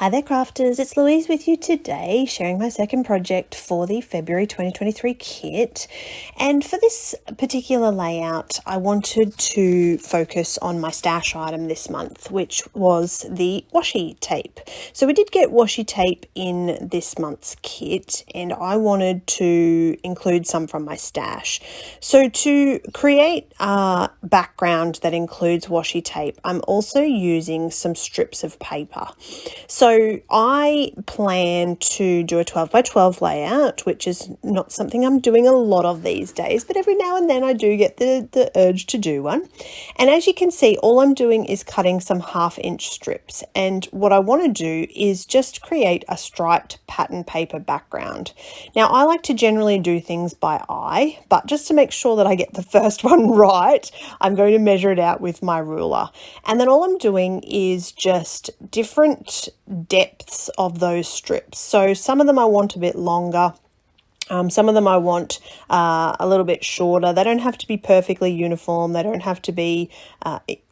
Hi there crafters, it's Louise with you today, sharing my second project for the February 2023 kit. And for this particular layout, I wanted to focus on my stash item this month, which was the washi tape. So we did get washi tape in this month's kit, and I wanted to include some from my stash. So to create a background that includes washi tape, I'm also using some strips of paper. So I plan to do a 12 by 12 layout, which is not something I'm doing a lot of these days, but every now and then I do get the urge to do one. And as you can see, all I'm doing is cutting some 1/2-inch strips. And what I want to do is just create a striped pattern paper background. Now, I like to generally do things by eye, but just to make sure that I get the first one right, I'm going to measure it out with my ruler. And then all I'm doing is just different depths of those strips. So some of them I want a bit longer. Some of them I want a little bit shorter. They don't have to be perfectly uniform. They don't have to be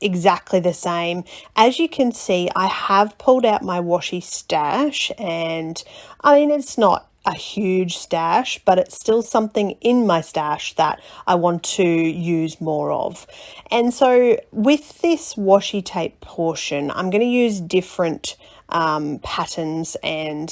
exactly the same. As you can see, I have pulled out my washi stash, and I mean, it's not a huge stash, but it's still something in my stash that I want to use more of. And so with this washi tape portion, I'm going to use different patterns and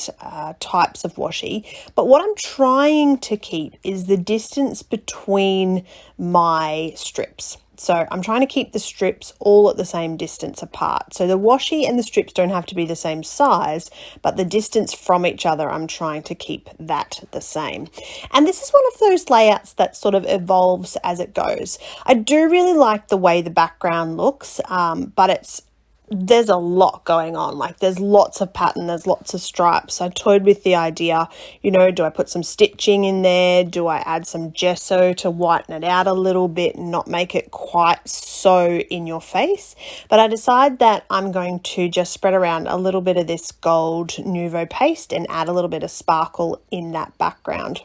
types of washi, but what I'm trying to keep is the distance between my strips. So I'm trying to keep the strips all at the same distance apart. So the washi and the strips don't have to be the same size, but the distance from each other, I'm trying to keep that the same. And this is one of those layouts that sort of evolves as it goes. I do really like the way the background looks, but there's a lot going on. Like, there's lots of pattern, there's lots of stripes. I toyed with the idea, you know, do I put some stitching in there? Do I add some gesso to whiten it out a little bit and not make it quite so in your face? But I decided that I'm going to just spread around a little bit of this gold Nuvo paste and add a little bit of sparkle in that background.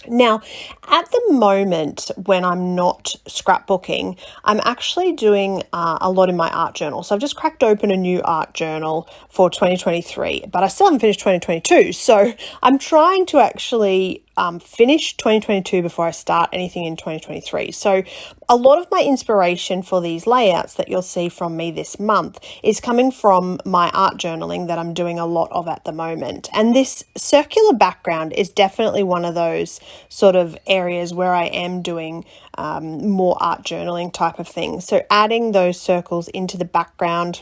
Now, at the moment when I'm not scrapbooking, I'm actually doing a lot in my art journal. So I've just cracked open a new art journal for 2023, but I still haven't finished 2022. So I'm trying to actually finish 2022 before I start anything in 2023. So a lot of my inspiration for these layouts that you'll see from me this month is coming from my art journaling that I'm doing a lot of at the moment. And this circular background is definitely one of those sort of areas where I am doing more art journaling type of things. So adding those circles into the background,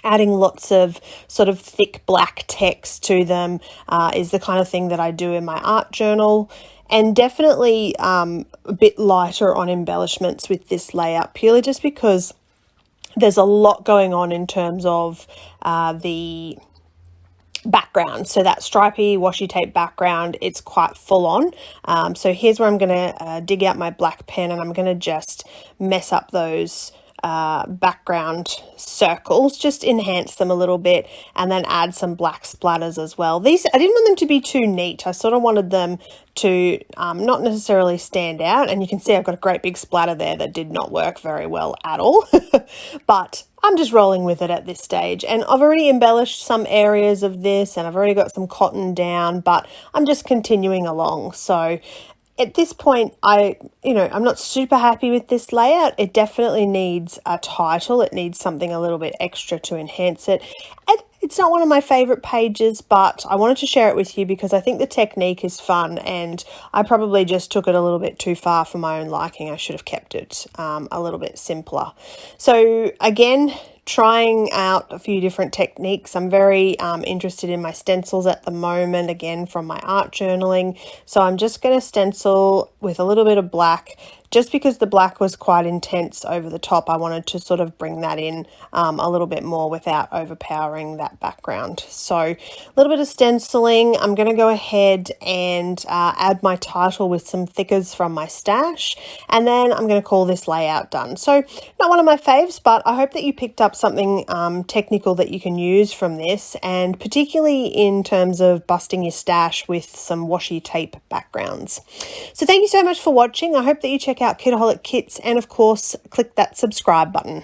adding lots of sort of thick black text to them is the kind of thing that I do in my art journal. And definitely a bit lighter on embellishments with this layout, purely just because there's a lot going on in terms of the background. So that stripy washi tape background, it's quite full on. So here's where I'm going to dig out my black pen, and I'm going to just mess up those background circles, just enhance them a little bit, and then add some black splatters as well. These, I didn't want them to be too neat. I sort of wanted them to not necessarily stand out, and you can see I've got a great big splatter there that did not work very well at all. But I'm just rolling with it at this stage, and I've already embellished some areas of this, and I've already got some cotton down, but I'm just continuing along. So at this point, I'm not super happy with this layout. It definitely needs a title. It needs something a little bit extra to enhance it. And it's not one of my favorite pages, but I wanted to share it with you because I think the technique is fun, and I probably just took it a little bit too far for my own liking. I should have kept it a little bit simpler. So again, trying out a few different techniques. I'm very interested in my stencils at the moment, again from my art journaling. So I'm just going to stencil with a little bit of black. Just because the black was quite intense over the top, I wanted to sort of bring that in a little bit more without overpowering that background. So a little bit of stenciling. I'm going to go ahead and add my title with some thickers from my stash, and then I'm going to call this layout done. So not one of my faves, but I hope that you picked up something technical that you can use from this, and particularly in terms of busting your stash with some washi tape backgrounds. So thank you so much for watching. I hope that you check out Kitaholic Kits, and of course click that subscribe button.